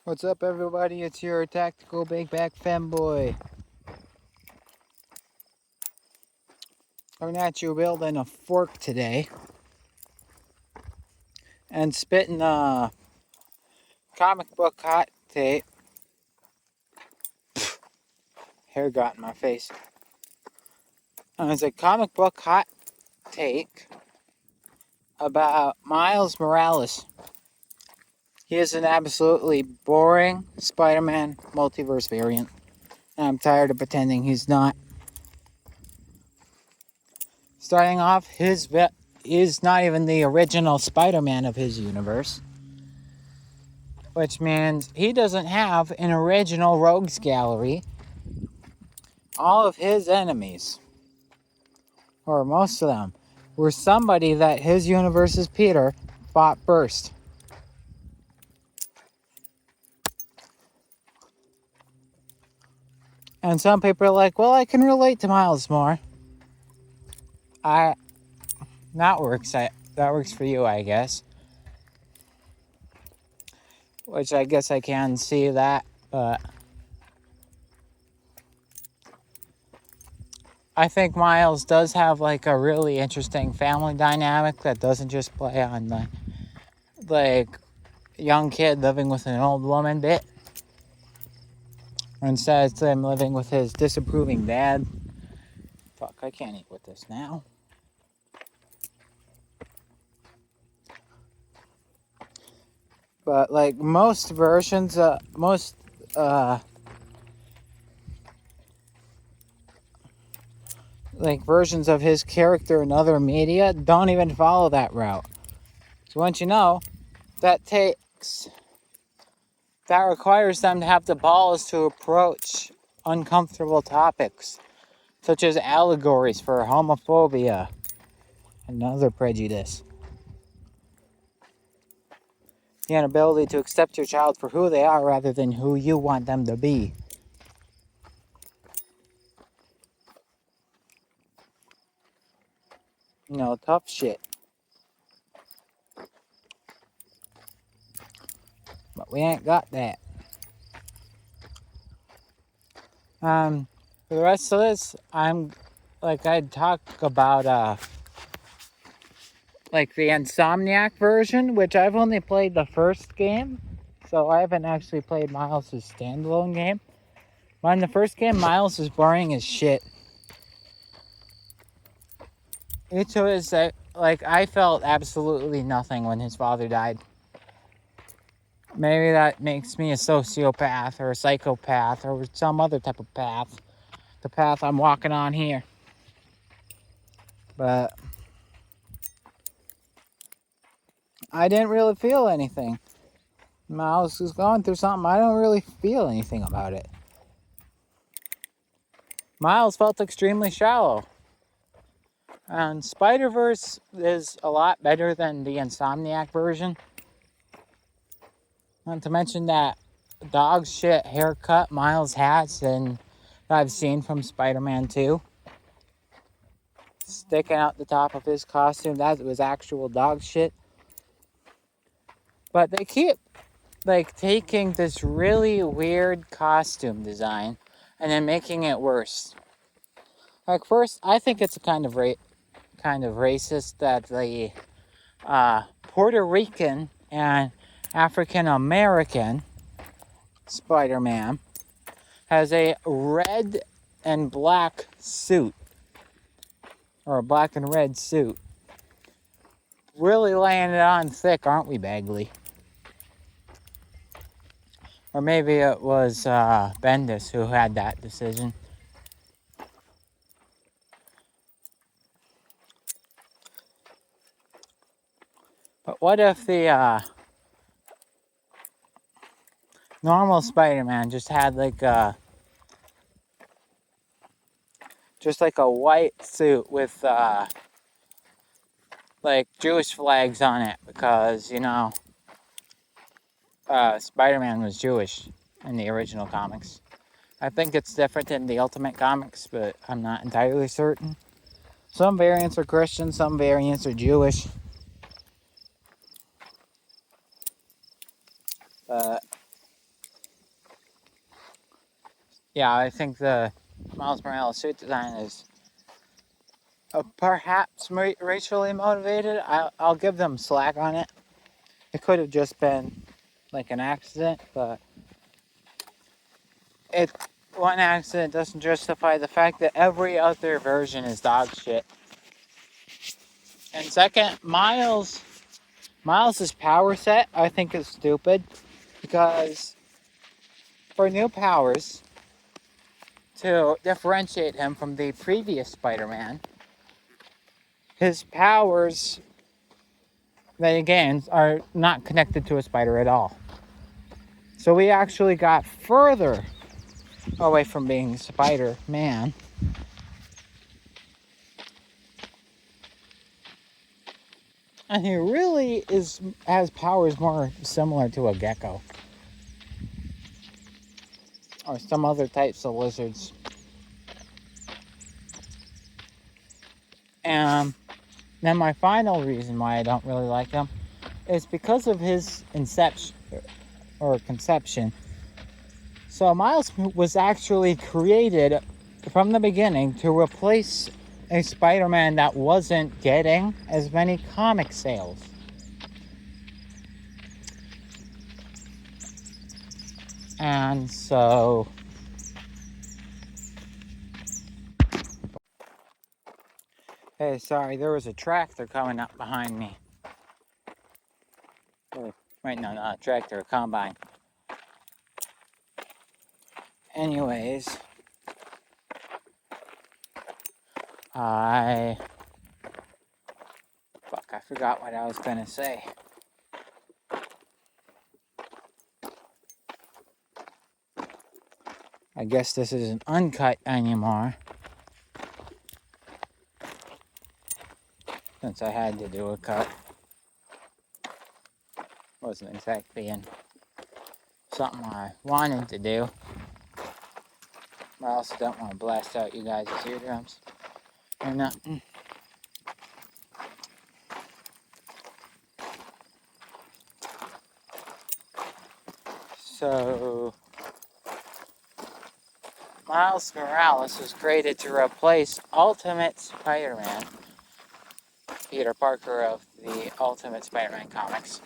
What's up, everybody? It's your tactical big back femboy. Coming at you wielding a fork today and spitting a comic book hot take. Hair got in my face. It's a comic book hot take about Miles Morales. He is an absolutely boring Spider-Man multiverse variant, and I'm tired of pretending he's not. Starting off, is not even the original Spider-Man of his universe, which means he doesn't have an original rogues gallery. All of his enemies, or most of them, were somebody that his universe's Peter fought first. And some people are like, well, I can relate to Miles more. That works for you, I guess. Which I guess I can see that, but I think Miles does have like a really interesting family dynamic that doesn't just play on the like young kid living with an old woman bit. Instead, it's him living with his disapproving dad. Fuck, I can't eat with this now. But like most versions, like versions of his character in other media don't even follow that route. So once you know, that requires them to have the balls to approach uncomfortable topics, such as allegories for homophobia and other prejudice. The inability to accept your child for who they are rather than who you want them to be. Tough shit. But we ain't got that. For the rest of this, I'd talk about, like the Insomniac version, which I've only played the first game, so I haven't actually played Miles' standalone game. But in the first game, Miles is boring as shit. It was, I felt absolutely nothing when his father died. Maybe that makes me a sociopath or a psychopath or some other type of path. The path I'm walking on here. But I didn't really feel anything. Miles was going through something. I don't really feel anything about it. Miles felt extremely shallow. And Spider-Verse is a lot better than the Insomniac version. Not to mention that dog shit haircut Miles has and I've seen from Spider-Man 2. Sticking out the top of his costume, that was actual dog shit. But they keep taking this really weird costume design and then making it worse. Like first, I think it's a kind of racist that the Puerto Rican and African American Spider-Man has a red and black suit, or a black and red suit. Really laying it on thick, aren't we, Bagley? Or maybe it was Bendis who had that decision. But what if the normal Spider-Man just had like a white suit with like Jewish flags on it, because Spider-Man was Jewish in the original comics. I think it's different in the Ultimate Comics, but I'm not entirely certain. Some variants are Christian, some variants are Jewish. But Yeah, I think the Miles Morales suit design is perhaps racially motivated. I'll give them slack on it. It could have just been like an accident, but it one accident doesn't justify the fact that every other version is dog shit. And second, Miles's power set I think is stupid because for new powers to differentiate him from the previous Spider-Man, his powers that he gains are not connected to a spider at all. So we actually got further away from being Spider-Man. And he really has powers more similar to a gecko. Or some other types of lizards. And then my final reason why I don't really like him is because of his conception. So Miles was actually created from the beginning to replace a Spider-Man that wasn't getting as many comic sales. And so hey, sorry, there was a tractor coming up behind me. Oh, wait, no, not a tractor, a combine. Anyways, I forgot what I was gonna say. I guess this isn't uncut anymore, since I had to do a cut. Wasn't exactly something I wanted to do. I also don't want to blast out you guys' eardrums or nothing. So, Miles Morales was created to replace Ultimate Spider-Man, Peter Parker of the Ultimate Spider-Man comics.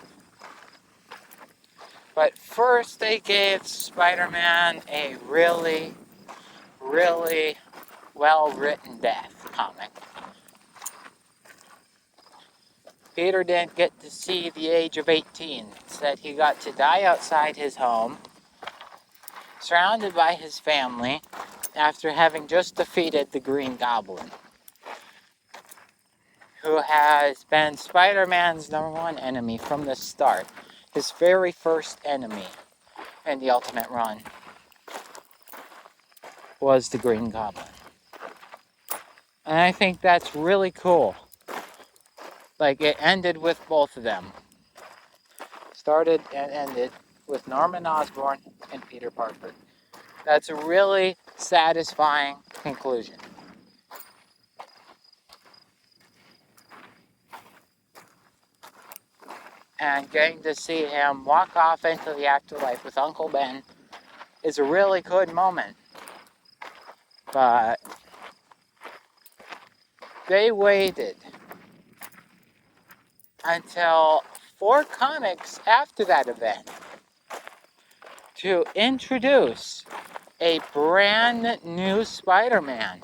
But first they gave Spider-Man a really, really well-written death comic. Peter didn't get to see the age of 18. Instead, he got to die outside his home, surrounded by his family, after having just defeated the Green Goblin, who has been Spider-Man's #1 enemy from the start. His very first enemy in the Ultimate Run was the Green Goblin. And I think that's really cool. Like, it ended with both of them. Started and ended with Norman Osborn and Peter Parker. That's a really satisfying conclusion. And getting to see him walk off into the afterlife with Uncle Ben is a really good moment. But they waited until 4 comics after that event to introduce a brand new Spider-Man.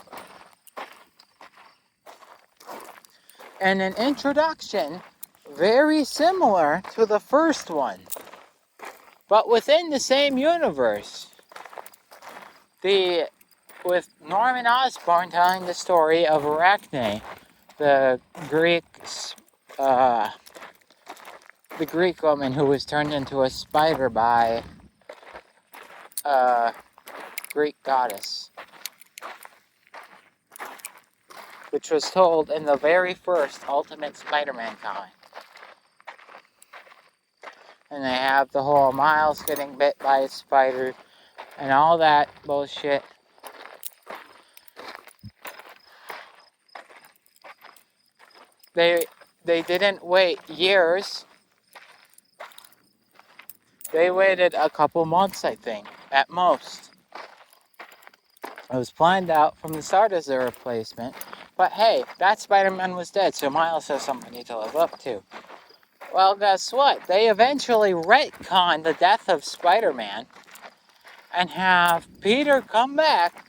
And an introduction very similar to the first one, but within the same universe. With Norman Osborn telling the story of Arachne, the Greek woman who was turned into a spider by a Greek goddess, which was told in the very first Ultimate Spider-Man comic. And they have the whole Miles getting bit by a spider and all that bullshit. They didn't wait years. They waited a couple months, I think, at most. It was planned out from the start as a replacement. But hey, that Spider-Man was dead, so Miles has somebody to live up to. Well, guess what? They eventually retcon the death of Spider-Man and have Peter come back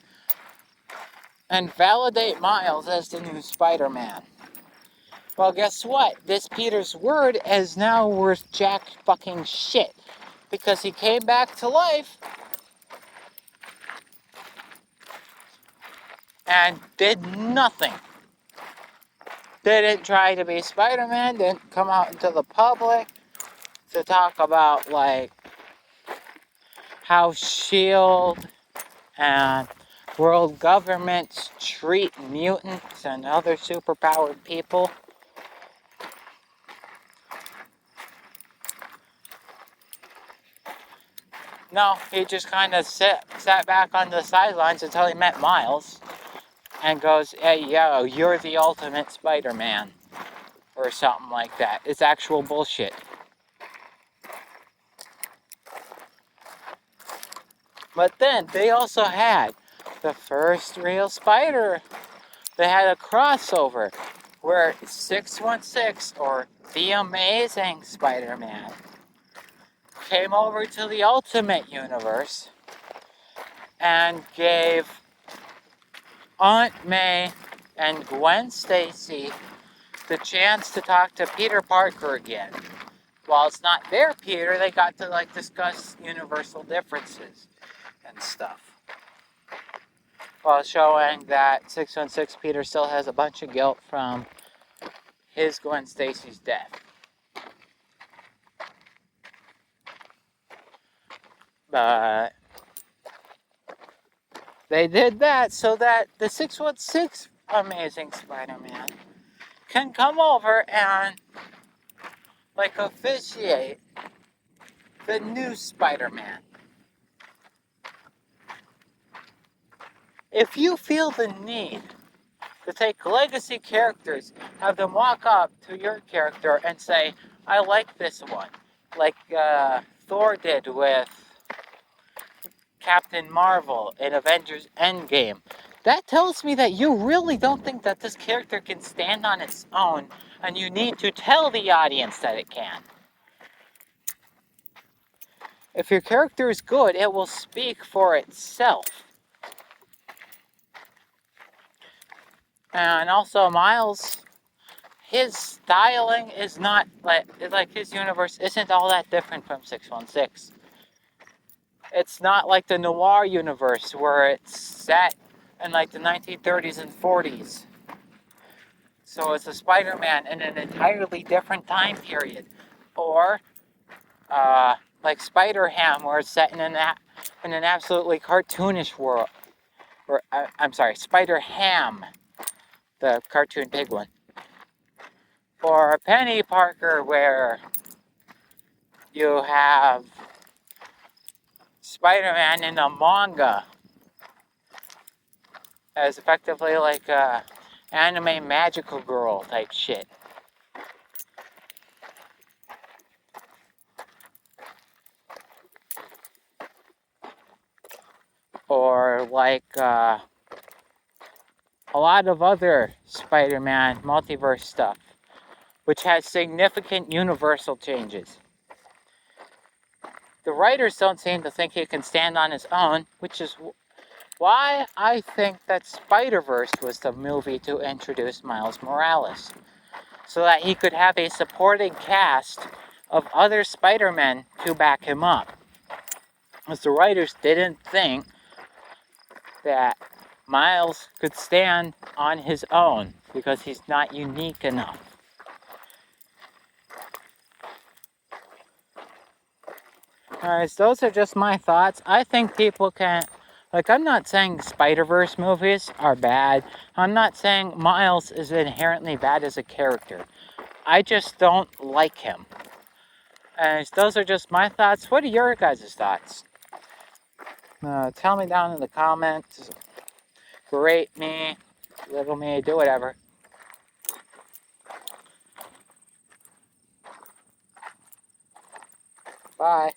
and validate Miles as the new Spider-Man. Well, guess what? This Peter's word is now worth jack fucking shit because he came back to life and did nothing. Didn't try to be Spider-Man, didn't come out into the public to talk about, like, how S.H.I.E.L.D. and world governments treat mutants and other superpowered people. No, he just kind of sat back on the sidelines until he met Miles and goes, hey, yo, you're the ultimate Spider-Man. Or something like that. It's actual bullshit. But then, they also had the first real Spider. They had a crossover where 616, or the Amazing Spider-Man, came over to the Ultimate Universe and gave Aunt May and Gwen Stacy the chance to talk to Peter Parker again. While it's not their Peter, they got to, like, discuss universal differences and stuff. While showing that 616 Peter still has a bunch of guilt from his Gwen Stacy's death. But they did that so that the 616 Amazing Spider-Man can come over and, like, officiate the new Spider-Man. If you feel the need to take legacy characters, have them walk up to your character and say, I like this one, like Thor did with Captain Marvel in Avengers Endgame, that tells me that you really don't think that this character can stand on its own, and you need to tell the audience that it can. If your character is good, it will speak for itself. And also, Miles, his styling is not, like his universe isn't all that different from 616. It's not like the noir universe where it's set in, like, the 1930s and 40s. So it's a Spider-Man in an entirely different time period. Or, like Spider-Ham, where it's set in an absolutely cartoonish world. Or, I'm sorry, Spider-Ham, the cartoon pig one. Or Penny Parker, where you have Spider-Man in a manga as effectively like a anime magical girl type shit. Or like a lot of other Spider-Man multiverse stuff, which has significant universal changes. The writers don't seem to think he can stand on his own, which is why I think that Spider-Verse was the movie to introduce Miles Morales, so that he could have a supporting cast of other Spider-Men to back him up. As the writers didn't think that Miles could stand on his own because he's not unique enough. Alright, so those are just my thoughts. I think people can, like, I'm not saying Spider-Verse movies are bad. I'm not saying Miles is inherently bad as a character. I just don't like him. And those are just my thoughts. What are your guys' thoughts? Tell me down in the comments. Rate me, little me, do whatever. Bye.